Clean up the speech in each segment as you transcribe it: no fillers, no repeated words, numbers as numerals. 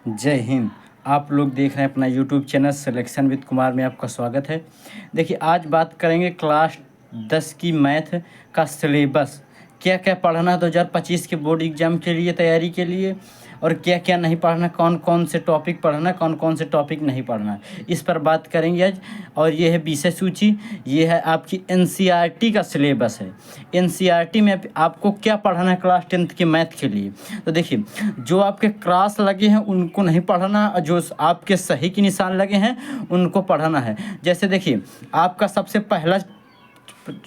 जय हिंद। आप लोग देख रहे हैं अपना YouTube channel selection with Kumar में आपका स्वागत है। देखिए आज बात करेंगे क्लास 10 की मैथ का सिलेबस, क्या क्या पढ़ना है 2025 के बोर्ड एग्जाम के लिए तैयारी के लिए, और क्या क्या नहीं पढ़ना, कौन कौन से टॉपिक पढ़ना, कौन कौन से टॉपिक नहीं पढ़ना, इस पर बात करेंगे आज। और ये है विषय सूची, ये है आपकी एनसीईआरटी का सिलेबस है। एनसीईआरटी में आपको क्या पढ़ना है क्लास 10 के मैथ के लिए। तो देखिए जो आपके क्रॉस लगे हैं उनको नहीं पढ़ना, और जो आपके सही के निशान लगे हैं उनको पढ़ना है। जैसे देखिए आपका सबसे पहला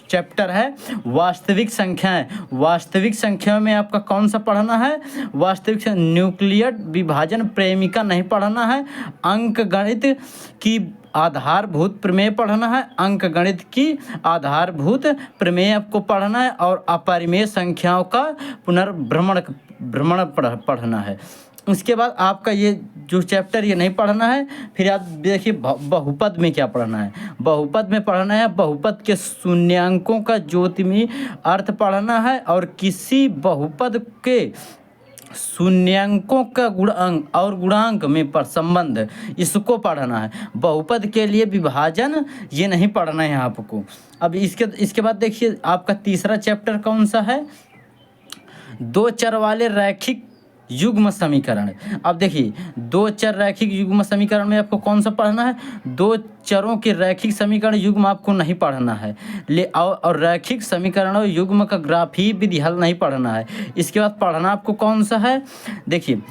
चैप्टर है वास्तविक संख्याएं। वास्तविक संख्या में आपका कौन सा पढ़ना है? वास्तविक न्यूक्लियर विभाजन प्रेमिका नहीं पढ़ना है। अंक गणित की आधारभूत प्रमेय पढ़ना है। अंक गणित की आधारभूत प्रमेय आपको पढ़ना है। और अपरिमेय संख्याओं का पुनर्भ्रमण पढ़ना है। उसके बाद आपका ये जो चैप्टर ये नहीं पढ़ना है। फिर आप देखिए बहुपद में क्या पढ़ना है। बहुपद में पढ़ना है बहुपद के शून्यांकों का ज्योतिषीय अर्थ पढ़ना है, और किसी बहुपद के शून्यांकों का गुणांक और गुणांक में पर संबंध, इसको पढ़ना है। बहुपद के लिए विभाजन ये नहीं पढ़ना है आपको। अब इसके बाद देखिए आपका तीसरा चैप्टर कौन सा है? दो चर वाले रैखिक युग्म समीकरण। अब देखिए दो चर रैखिक युग्म समीकरण में आपको कौन सा पढ़ना है? दो चरों के रैखिक समीकरण युग्म आपको नहीं पढ़ना है। और रैखिक समीकरण और युग्म का ग्राफी विधि हल नहीं पढ़ना है। इसके बाद पढ़ना आपको कौन सा है? देखिए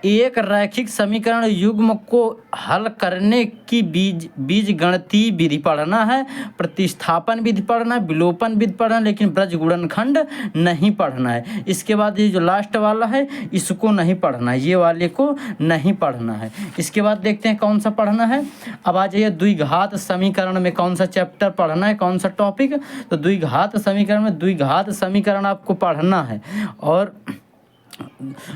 एक रैखिक समीकरण युग्म को हल करने की बीज गणितीय विधि पढ़ना है। प्रतिस्थापन विधि पढ़ना है, विलोपन विधि पढ़ना है, लेकिन ब्रज गुणनखंड नहीं पढ़ना है। इसके बाद ये जो लास्ट वाला है इसको नहीं पढ़ना है, ये वाले को नहीं पढ़ना है। इसके बाद देखते हैं कौन सा पढ़ना है। अब आ जाइए द्विघात समीकरण में कौन सा चैप्टर पढ़ना है, कौन सा टॉपिक। तो द्विघात समीकरण में द्विघात समीकरण आपको पढ़ना है, और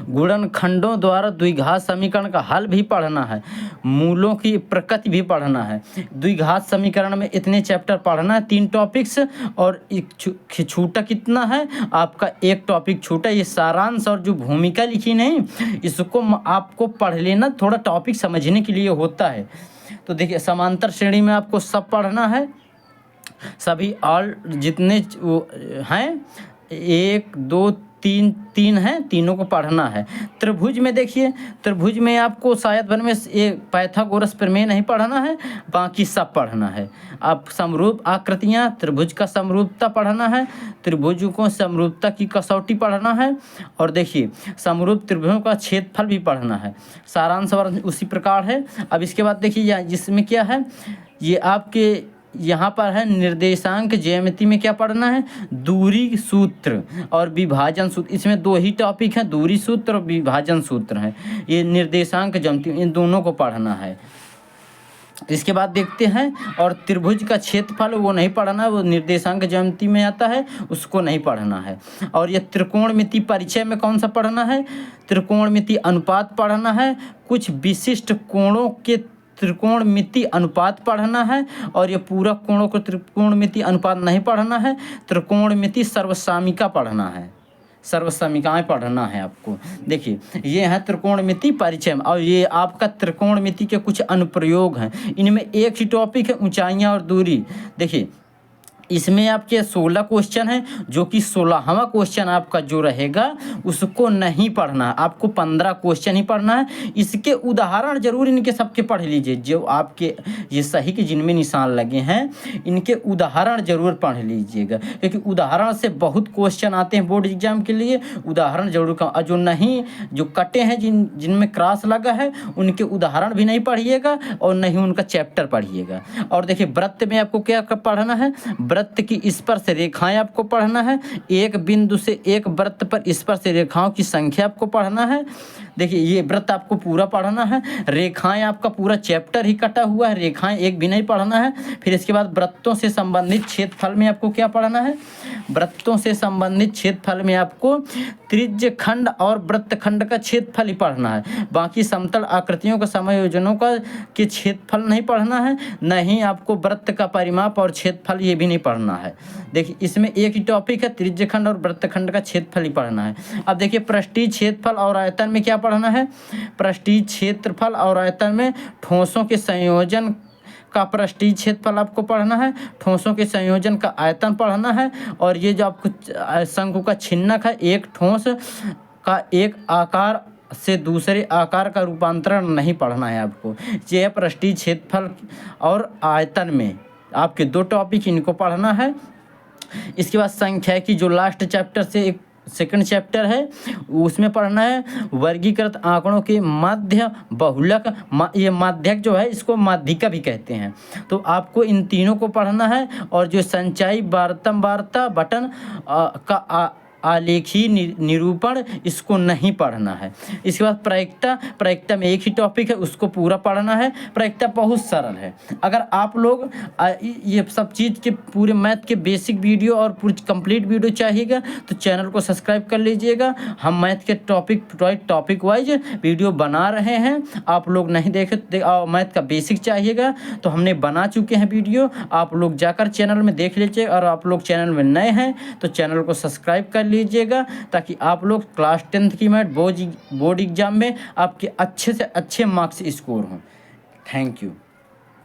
गुणनखंडों द्वारा द्विघात समीकरण का हल भी पढ़ना है। मूलों की प्रकृति भी पढ़ना है। द्विघात समीकरण में इतने चैप्टर पढ़ना है, 3 टॉपिक्स, और एक छूटा कितना है आपका? एक टॉपिक छूटा। ये सारांश और जो भूमिका लिखी नहीं, इसको आपको पढ़ लेना, थोड़ा टॉपिक समझने के लिए होता है। तो देखिए समांतर श्रेणी में आपको सब पढ़ना है, सभी ऑल जितने हैं 1 2 3 हैं, तीनों को पढ़ना है। त्रिभुज में देखिए, त्रिभुज में आपको शायद भर में एक पाइथागोरस प्रमेय नहीं पढ़ना है, बाकी सब पढ़ना है। आप समरूप आकृतियाँ, त्रिभुज का समरूपता पढ़ना है, त्रिभुज को समरूपता की कसौटी पढ़ना है, और देखिए समरूप त्रिभुजों का क्षेत्रफल भी पढ़ना है। सारांश उसी प्रकार है। अब इसके बाद देखिए जिसमें क्या है, ये आपके यहाँ पर है निर्देशांक ज्यामिति में क्या पढ़ना है? दूरी सूत्र और विभाजन सूत्र। इसमें 2 ही टॉपिक हैं, दूरी सूत्र और विभाजन सूत्र हैं। ये निर्देशांक ज्यामिति, इन दोनों को पढ़ना है। इसके बाद देखते हैं, और त्रिभुज का क्षेत्रफल वो नहीं पढ़ना है, वो निर्देशांक ज्यामिति में आता है, उसको नहीं पढ़ना है। और ये त्रिकोणमिति परिचय में कौन सा पढ़ना है? त्रिकोणमिति अनुपात पढ़ना है। कुछ विशिष्ट कोणों के त्रिकोणमिति अनुपात पढ़ना है, और ये पूरा कोणों को त्रिकोणमिति अनुपात नहीं पढ़ना है। त्रिकोणमिति सर्वसामिका पढ़ना है, सर्वसमीकाएं पढ़ना है आपको। देखिए ये है त्रिकोणमिति परिचय, और ये आपका त्रिकोणमिति के कुछ अनुप्रयोग हैं। इनमें एक ही टॉपिक है ऊंचाइयां और दूरी। देखिए इसमें आपके 16 क्वेश्चन हैं, जो कि 16वां क्वेश्चन आपका जो रहेगा उसको नहीं पढ़ना है, आपको 15 क्वेश्चन ही पढ़ना है। इसके उदाहरण जरूर इनके सबके पढ़ लीजिए, जो आपके ये सही के जिनमें निशान लगे हैं इनके उदाहरण जरूर पढ़ लीजिएगा, क्योंकि उदाहरण से बहुत क्वेश्चन आते हैं बोर्ड एग्जाम के लिए। उदाहरण जरूर का, जो नहीं जो कटे हैं जिनमें क्रॉस लगा है उनके उदाहरण भी नहीं पढ़िएगा, और नहीं उनका चैप्टर पढ़िएगा। और देखिए वृत्त में आपको क्या पढ़ना है? वृत्त की स्पर्श रेखाएं आपको पढ़ना है। एक बिंदु से एक वृत्त पर स्पर्श रेखाओं की संख्या आपको पढ़ना है। देखिए ये वृत्त आपको पूरा पढ़ना है। रेखाएं आपका पूरा चैप्टर ही कटा हुआ है, रेखाएं एक भी नहीं पढ़ना है। फिर इसके बाद वृत्तों से संबंधित क्षेत्रफल में आपको क्या पढ़ना है? वृत्तों से संबंधित क्षेत्रफल में आपको त्रिज्य खंड और वृत्त खंड का क्षेत्रफल ही पढ़ना है। बाकी समतल आकृतियों का समायोजनों का के क्षेत्रफल नहीं पढ़ना है, नहीं आपको वृत्त का परिमाप और क्षेत्रफल ये भी नहीं पढ़ना है। देखिए इसमें एक ही टॉपिक है, त्रिज्य खंड और वृत्त खंड का क्षेत्रफल ही पढ़ना है। अब देखिए पृष्ठीय क्षेत्रफल और आयतन में क्या पढ़ना है? पृष्ठीय क्षेत्रफल और आयतन में ठोसों के संयोजन का पृष्ठीय क्षेत्रफल आपको पढ़ना है, ठोसों के संयोजन का आयतन पढ़ना है, और ये जो आपको शंकु का छिन्नक है, एक ठोस का एक आकार से दूसरे आकार का रूपांतरण नहीं पढ़ना है आपको। ये पृष्ठीय क्षेत्रफल और आयतन में आपके 2 टॉपिक इनको पढ़ना है। इसके बाद संख्या की जो लास्ट चैप्टर से एक सेकंड चैप्टर है उसमें पढ़ना है वर्गीकृत आंकड़ों के माध्य बहुलक। ये माध्यक जो है इसको माध्यिका भी कहते हैं। तो आपको इन तीनों को पढ़ना है, और जो संचयी वार्ता बटन का आलेखी निरूपण इसको नहीं पढ़ना है। इसके बाद प्रायिकता में एक ही टॉपिक है, उसको पूरा पढ़ना है। प्रायिकता बहुत सरल है। अगर आप लोग ये सब चीज़ के पूरे मैथ के बेसिक वीडियो और पूरी कंप्लीट वीडियो चाहिएगा तो चैनल को सब्सक्राइब कर लीजिएगा। हम मैथ के टॉपिक वाइज वीडियो बना रहे हैं। आप लोग नहीं देखे मैथ का बेसिक चाहिएगा तो हमने बना चुके हैं वीडियो, आप लोग जाकर चैनल में देख लीजिए। और आप लोग चैनल में नए हैं तो चैनल को सब्सक्राइब कर लीजिएगा, ताकि आप लोग क्लास 10th की मैथ बोर्ड एग्जाम में आपके अच्छे से अच्छे मार्क्स स्कोर हों। Thank you.